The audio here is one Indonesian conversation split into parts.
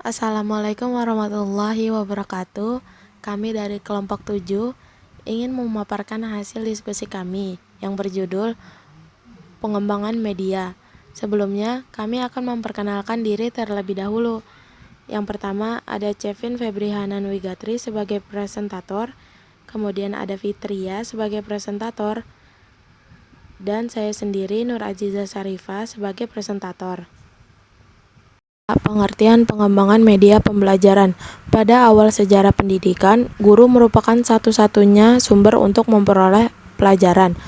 Assalamualaikum warahmatullahi wabarakatuh. Kami dari kelompok 7 ingin memaparkan hasil diskusi kami yang berjudul Pengembangan Media. Sebelumnya, kami akan memperkenalkan diri terlebih dahulu. Yang pertama, ada Kevin Febrihanan Wigatri sebagai presentator, kemudian ada Fitria sebagai presentator, dan saya sendiri Nur Aziza Sarifah sebagai presentator. Pengertian pengembangan media pembelajaran. Pada awal sejarah pendidikan, guru merupakan satu-satunya sumber untuk memperoleh pelajaran.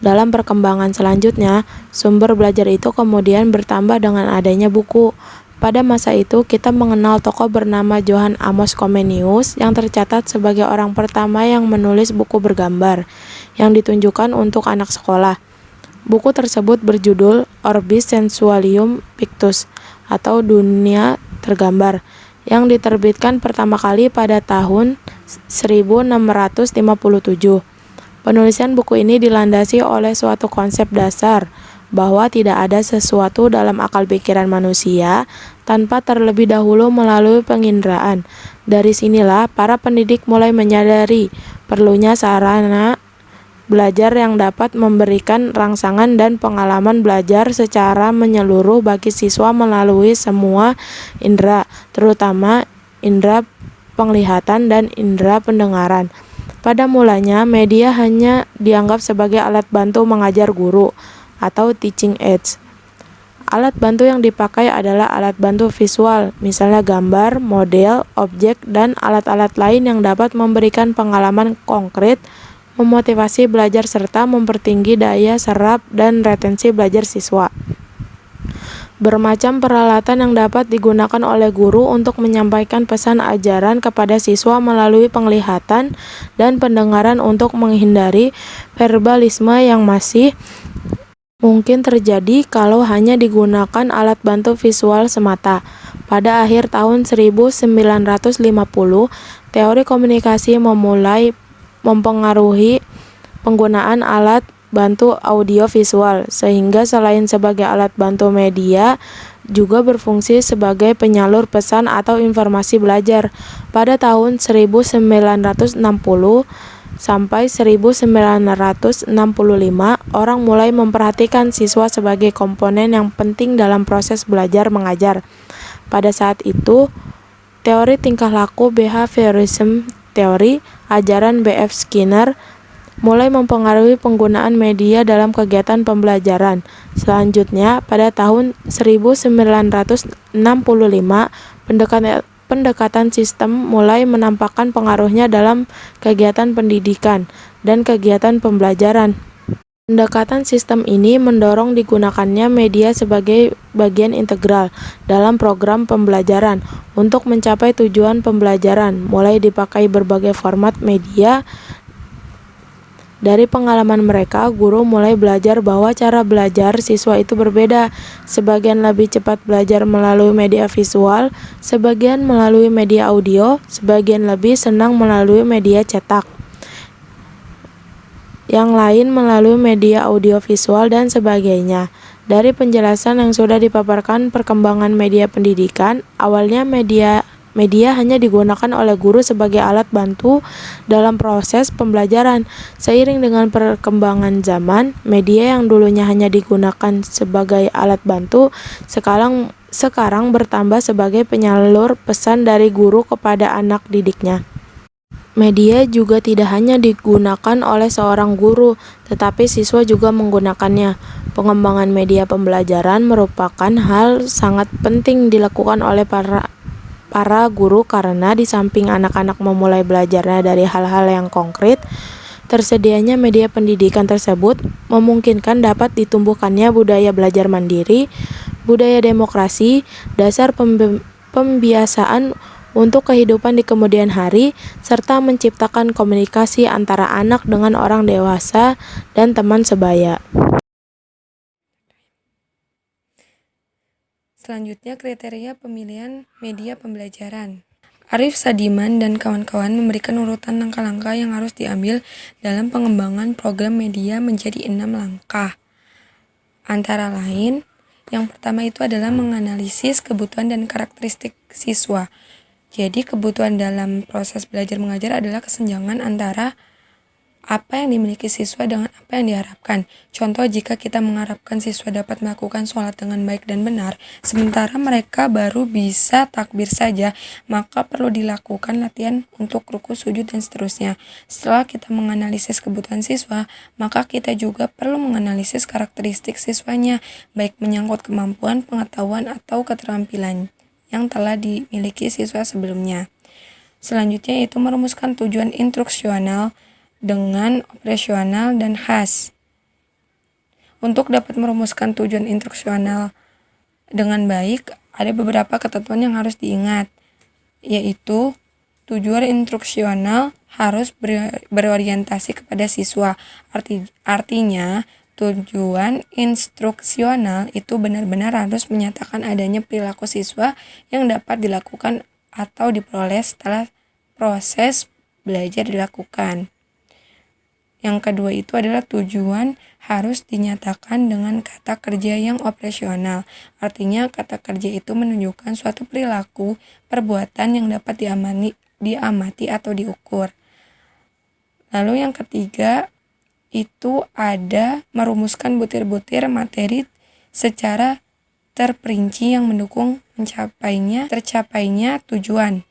Dalam perkembangan selanjutnya, sumber belajar itu kemudian bertambah dengan adanya buku. Pada masa itu, kita mengenal tokoh bernama Johann Amos Comenius yang tercatat sebagai orang pertama yang menulis buku bergambar yang ditunjukkan untuk anak sekolah. Buku tersebut berjudul Orbis Sensualium Pictus atau Dunia Tergambar yang diterbitkan pertama kali pada tahun 1657. Penulisan buku ini dilandasi oleh suatu konsep dasar bahwa tidak ada sesuatu dalam akal pikiran manusia tanpa terlebih dahulu melalui penginderaan. Dari sinilah para pendidik mulai menyadari perlunya sarana belajar yang dapat memberikan rangsangan dan pengalaman belajar secara menyeluruh bagi siswa melalui semua indera, terutama indera penglihatan dan indera pendengaran. Pada mulanya, media hanya dianggap sebagai alat bantu mengajar guru atau teaching aids. Alat bantu yang dipakai adalah alat bantu visual, misalnya gambar, model, objek, dan alat-alat lain yang dapat memberikan pengalaman konkret, memotivasi belajar serta mempertinggi daya serap dan retensi belajar siswa. Bermacam peralatan yang dapat digunakan oleh guru untuk menyampaikan pesan ajaran kepada siswa melalui penglihatan dan pendengaran untuk menghindari verbalisme yang masih mungkin terjadi kalau hanya digunakan alat bantu visual semata. Pada akhir tahun 1950, teori komunikasi memulai mempengaruhi penggunaan alat bantu audio visual, sehingga selain sebagai alat bantu media, juga berfungsi sebagai penyalur pesan atau informasi belajar. Pada tahun 1960 sampai 1965, orang mulai memperhatikan siswa sebagai komponen yang penting dalam proses belajar mengajar. Pada saat itu, teori tingkah laku behaviorism teori ajaran B.F. Skinner mulai mempengaruhi penggunaan media dalam kegiatan pembelajaran. Selanjutnya, pada tahun 1965, pendekatan sistem mulai menampakkan pengaruhnya dalam kegiatan pendidikan dan kegiatan pembelajaran. Pendekatan sistem ini mendorong digunakannya media sebagai bagian integral dalam program pembelajaran untuk mencapai tujuan pembelajaran, mulai dipakai berbagai format media. Dari pengalaman mereka, guru mulai belajar bahwa cara belajar siswa itu berbeda. Sebagian lebih cepat belajar melalui media visual, sebagian melalui media audio, sebagian lebih senang melalui media cetak, yang lain melalui media audiovisual dan sebagainya. Dari penjelasan yang sudah dipaparkan perkembangan media pendidikan, awalnya media hanya digunakan oleh guru sebagai alat bantu dalam proses pembelajaran. Seiring dengan perkembangan zaman, media yang dulunya hanya digunakan sebagai alat bantu, sekarang bertambah sebagai penyalur pesan dari guru kepada anak didiknya. Media juga tidak hanya digunakan oleh seorang guru, tetapi siswa juga menggunakannya. Pengembangan media pembelajaran merupakan hal sangat penting dilakukan oleh para guru karena di samping anak-anak memulai belajarnya dari hal-hal yang konkret, tersedianya media pendidikan tersebut memungkinkan dapat ditumbuhkannya budaya belajar mandiri, budaya demokrasi, dasar pembiasaan untuk kehidupan di kemudian hari, serta menciptakan komunikasi antara anak dengan orang dewasa dan teman sebaya. Selanjutnya, kriteria pemilihan media pembelajaran. Arif Sadiman dan kawan-kawan memberikan urutan langkah-langkah yang harus diambil dalam pengembangan program media menjadi 6 langkah. Antara lain, Yang pertama itu adalah menganalisis kebutuhan dan karakteristik siswa. Jadi kebutuhan dalam proses belajar mengajar adalah kesenjangan antara apa yang dimiliki siswa dengan apa yang diharapkan. Contoh, jika kita mengharapkan siswa dapat melakukan sholat dengan baik dan benar, sementara mereka baru bisa takbir saja, maka perlu dilakukan latihan untuk ruku, sujud, dan seterusnya. Setelah kita menganalisis kebutuhan siswa, maka kita juga perlu menganalisis karakteristik siswanya, baik menyangkut kemampuan, pengetahuan, atau keterampilan yang telah dimiliki siswa sebelumnya. Selanjutnya yaitu merumuskan tujuan instruksional dengan operasional dan khas. Untuk dapat merumuskan tujuan instruksional dengan baik, ada beberapa ketentuan yang harus diingat, yaitu tujuan instruksional harus berorientasi kepada siswa. Artinya, tujuan instruksional itu benar-benar harus menyatakan adanya perilaku siswa yang dapat dilakukan atau diperoleh setelah proses belajar dilakukan. Yang kedua itu adalah tujuan harus dinyatakan dengan kata kerja yang operasional. Artinya kata kerja itu menunjukkan suatu perilaku, perbuatan yang dapat diamati atau diukur. Lalu yang ketiga itu ada merumuskan butir-butir materi secara terperinci yang mendukung tercapainya tujuan.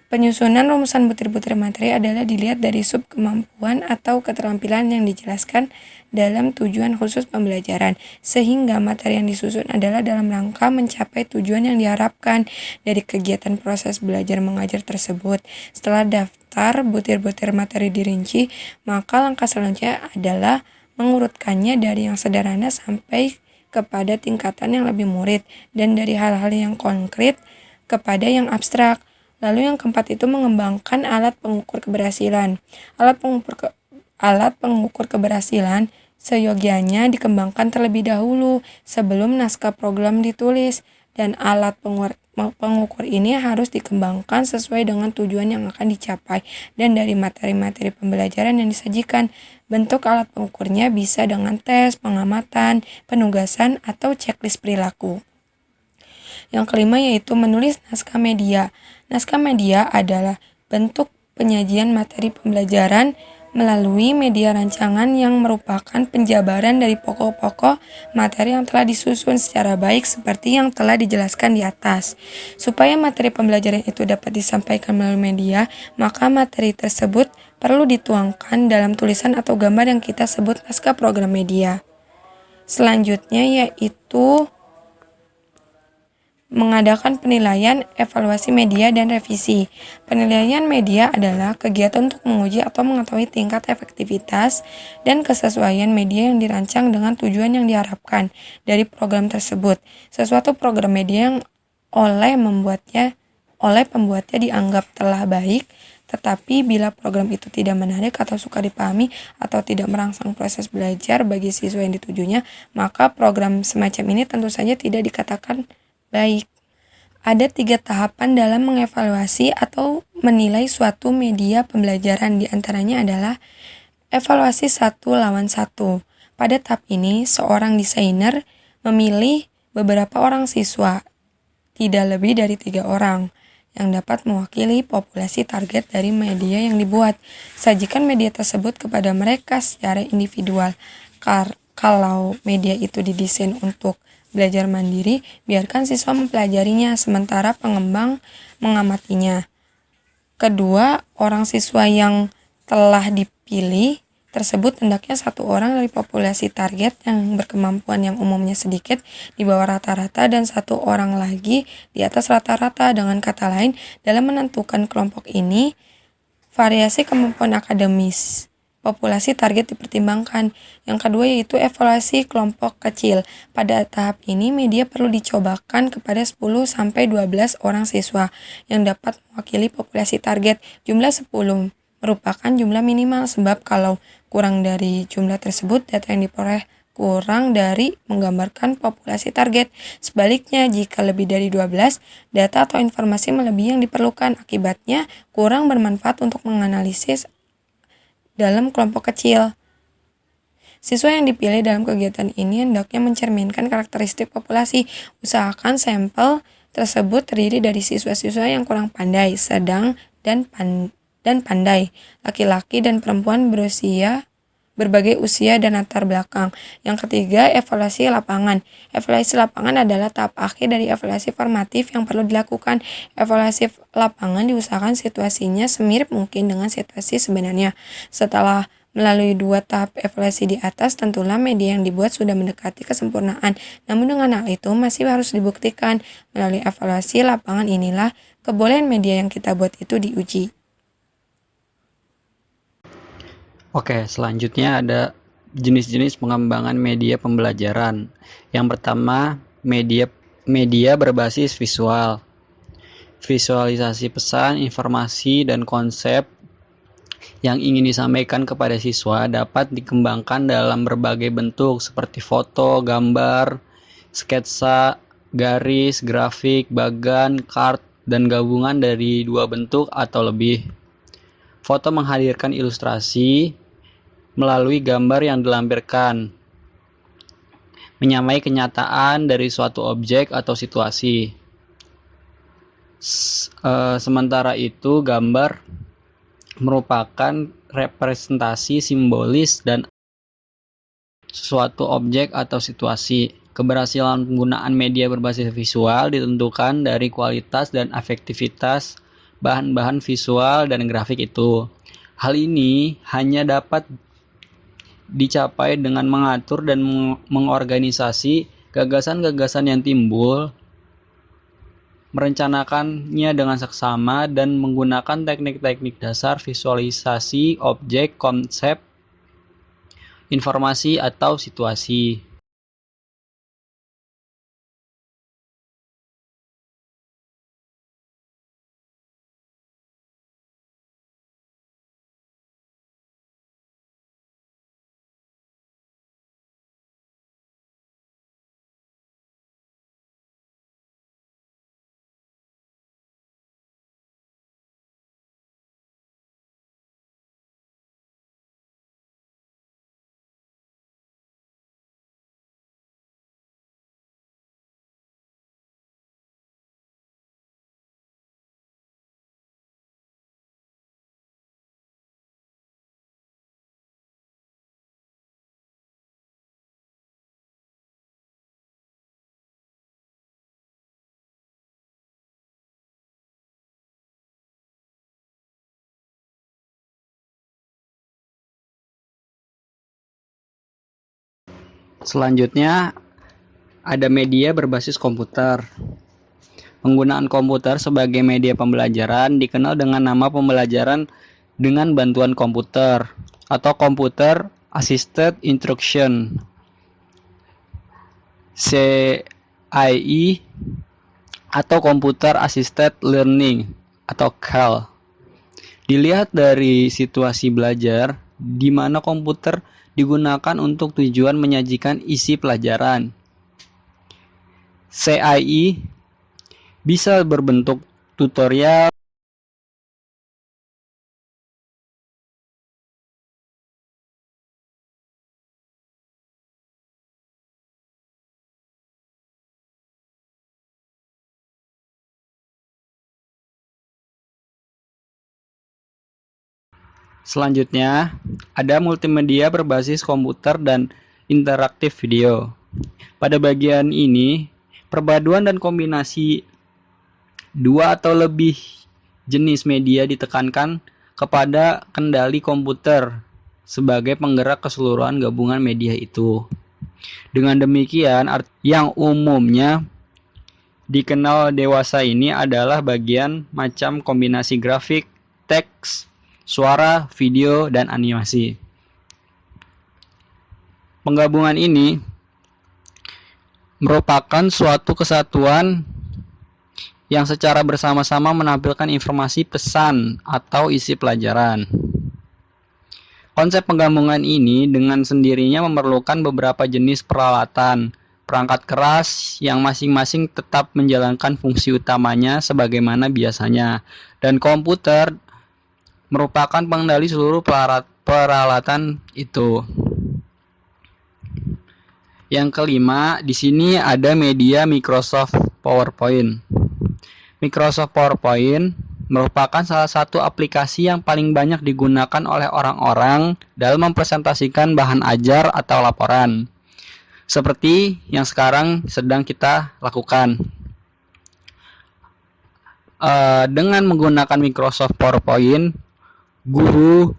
Penyusunan rumusan butir-butir materi adalah dilihat dari sub kemampuan atau keterampilan yang dijelaskan dalam tujuan khusus pembelajaran, sehingga materi yang disusun adalah dalam rangka mencapai tujuan yang diharapkan dari kegiatan proses belajar mengajar tersebut. Setelah daftar butir-butir materi dirinci, maka langkah selanjutnya adalah mengurutkannya dari yang sederhana sampai kepada tingkatan yang lebih murid, dan dari hal-hal yang konkret kepada yang abstrak. Lalu yang keempat itu mengembangkan alat pengukur keberhasilan. Alat pengukur keberhasilan seyogianya dikembangkan terlebih dahulu sebelum naskah program ditulis, dan alat pengukur ini harus dikembangkan sesuai dengan tujuan yang akan dicapai dan dari materi-materi pembelajaran yang disajikan. Bentuk alat pengukurnya bisa dengan tes, pengamatan, penugasan, atau checklist perilaku. Yang kelima yaitu menulis naskah media. Naskah media adalah bentuk penyajian materi pembelajaran melalui media rancangan yang merupakan penjabaran dari pokok-pokok materi yang telah disusun secara baik seperti yang telah dijelaskan di atas. Supaya materi pembelajaran itu dapat disampaikan melalui media, maka materi tersebut perlu dituangkan dalam tulisan atau gambar yang kita sebut naskah program media. Selanjutnya yaitu mengadakan penilaian, evaluasi media, dan revisi. Penilaian media adalah kegiatan untuk menguji atau mengetahui tingkat efektivitas dan kesesuaian media yang dirancang dengan tujuan yang diharapkan dari program tersebut. Sesuatu program media yang oleh pembuatnya dianggap telah baik, tetapi bila program itu tidak menarik atau suka dipahami atau tidak merangsang proses belajar bagi siswa yang ditujunya, maka program semacam ini tentu saja tidak dikatakan baik. Ada 3 tahapan dalam mengevaluasi atau menilai suatu media pembelajaran. Di antaranya adalah evaluasi 1-1. Pada tahap ini, seorang desainer memilih beberapa orang siswa, tidak lebih dari 3 orang, yang dapat mewakili populasi target dari media yang dibuat. Sajikan media tersebut kepada mereka secara individual. Kalau media itu didesain untuk belajar mandiri, biarkan siswa mempelajarinya, sementara pengembang mengamatinya. Kedua, orang siswa yang telah dipilih tersebut hendaknya 1 orang dari populasi target yang berkemampuan yang umumnya sedikit di bawah rata-rata dan 1 orang lagi di atas rata-rata. Dengan kata lain, dalam menentukan kelompok ini, variasi kemampuan akademis populasi target dipertimbangkan. Yang kedua yaitu evaluasi kelompok kecil. Pada tahap ini media perlu dicobakan kepada 10-12 orang siswa yang dapat mewakili populasi target. Jumlah 10 merupakan jumlah minimal, sebab kalau kurang dari jumlah tersebut data yang diperoleh kurang dari menggambarkan populasi target. Sebaliknya, jika lebih dari 12, data atau informasi melebihi yang diperlukan. Akibatnya kurang bermanfaat untuk menganalisis dalam kelompok kecil. Siswa yang dipilih dalam kegiatan ini hendaknya mencerminkan karakteristik populasi. Usahakan sampel tersebut terdiri dari siswa-siswa yang kurang pandai, sedang, dan pandai, laki-laki dan perempuan berbagai usia dan latar belakang. Yang ketiga, evaluasi lapangan. Evaluasi lapangan adalah tahap akhir dari evaluasi formatif yang perlu dilakukan. Evaluasi lapangan diusahakan situasinya semirip mungkin dengan situasi sebenarnya. Setelah melalui 2 tahap evaluasi di atas, tentulah media yang dibuat sudah mendekati kesempurnaan. Namun dengan hal itu masih harus dibuktikan. Melalui evaluasi lapangan inilah kebolehan media yang kita buat itu diuji. Oke, selanjutnya ada jenis-jenis pengembangan media pembelajaran. Yang pertama, media berbasis visual. Visualisasi pesan, informasi, dan konsep yang ingin disampaikan kepada siswa dapat dikembangkan dalam berbagai bentuk seperti foto, gambar, sketsa, garis, grafik, bagan, chart, dan gabungan dari 2 bentuk atau lebih. Foto menghadirkan ilustrasi melalui gambar yang dilampirkan, menyamai kenyataan dari suatu objek atau situasi. Sementara itu, gambar merupakan representasi simbolis dan suatu objek atau situasi. Keberhasilan penggunaan media berbasis visual ditentukan dari kualitas dan efektivitas bahan-bahan visual dan grafik itu. Hal ini hanya dapat dicapai dengan mengatur dan mengorganisasi gagasan-gagasan yang timbul, merencanakannya dengan seksama, dan menggunakan teknik-teknik dasar visualisasi objek, konsep, informasi, atau situasi. Selanjutnya, ada media berbasis komputer. Penggunaan komputer sebagai media pembelajaran dikenal dengan nama pembelajaran dengan bantuan komputer atau Computer Assisted Instruction, CIE, atau Computer Assisted Learning atau CAL. Dilihat dari situasi belajar di mana komputer digunakan untuk tujuan menyajikan isi pelajaran. CIE bisa berbentuk tutorial, selanjutnya, ada multimedia berbasis komputer dan interaktif video. Pada bagian ini, perpaduan dan kombinasi 2 atau lebih jenis media ditekankan kepada kendali komputer sebagai penggerak keseluruhan gabungan media itu. Dengan demikian, yang umumnya dikenal dewasa ini adalah bagian macam kombinasi grafik, teks, suara, video, dan animasi. Penggabungan ini merupakan suatu kesatuan yang secara bersama-sama menampilkan informasi pesan atau isi pelajaran. Konsep penggabungan ini dengan sendirinya memerlukan beberapa jenis peralatan, perangkat keras yang masing-masing tetap menjalankan fungsi utamanya sebagaimana biasanya, dan komputer merupakan pengendali seluruh peralatan itu. Yang kelima, di sini ada media Microsoft PowerPoint. Microsoft PowerPoint merupakan salah satu aplikasi yang paling banyak digunakan oleh orang-orang dalam mempresentasikan bahan ajar atau laporan. Seperti yang sekarang sedang kita lakukan. Dengan menggunakan Microsoft PowerPoint, guru,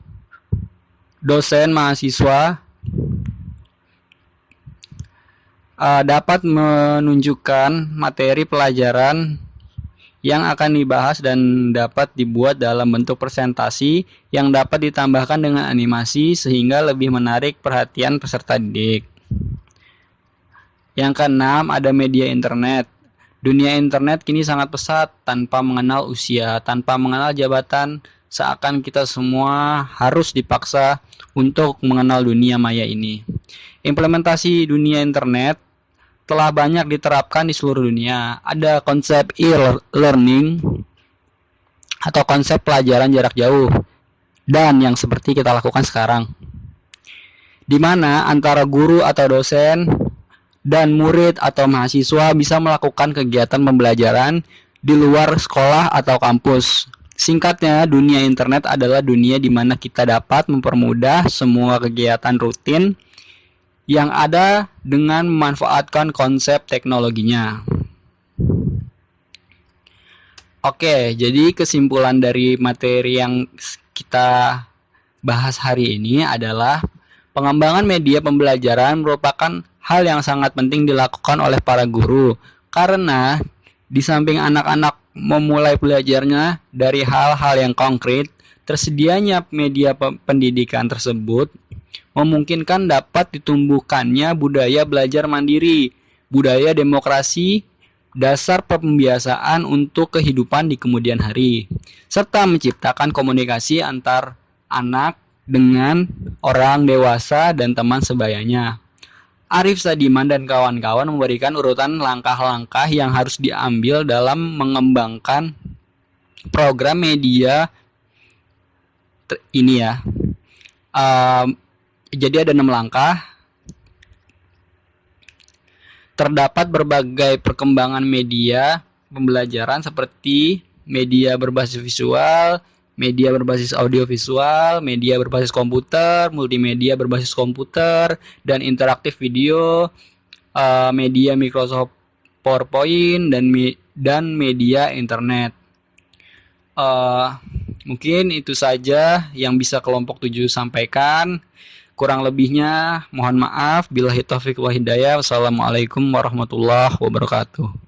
dosen, mahasiswa dapat menunjukkan materi pelajaran yang akan dibahas dan dapat dibuat dalam bentuk presentasi yang dapat ditambahkan dengan animasi sehingga lebih menarik perhatian peserta didik. Yang keenam, ada media internet. Dunia internet kini sangat pesat tanpa mengenal usia, tanpa mengenal jabatan, seakan kita semua harus dipaksa untuk mengenal dunia maya ini. Implementasi dunia internet telah banyak diterapkan di seluruh dunia. Ada konsep e-learning atau konsep pelajaran jarak jauh dan yang seperti kita lakukan sekarang, di mana antara guru atau dosen dan murid atau mahasiswa bisa melakukan kegiatan pembelajaran di luar sekolah atau kampus. Singkatnya, dunia internet adalah dunia di mana kita dapat mempermudah semua kegiatan rutin yang ada dengan memanfaatkan konsep teknologinya. Oke, jadi kesimpulan dari materi yang kita bahas hari ini adalah pengembangan media pembelajaran merupakan hal yang sangat penting dilakukan oleh para guru, karena di samping anak-anak memulai belajarnya dari hal-hal yang konkret, tersedianya media pendidikan tersebut memungkinkan dapat ditumbuhkannya budaya belajar mandiri, budaya demokrasi, dasar pembiasaan untuk kehidupan di kemudian hari, serta menciptakan komunikasi antar anak dengan orang dewasa dan teman sebayanya. Arif Sadiman dan kawan-kawan memberikan urutan langkah-langkah yang harus diambil dalam mengembangkan program media ini ya. Jadi ada 6 langkah. Terdapat berbagai perkembangan media pembelajaran seperti media berbasis visual, media berbasis audiovisual, media berbasis komputer, multimedia berbasis komputer, dan interaktif video, media Microsoft PowerPoint, dan media internet. Mungkin itu saja yang bisa kelompok 7 sampaikan. Kurang lebihnya mohon maaf. Billahi taufiq wa hidayah. Wassalamualaikum warahmatullahi wabarakatuh.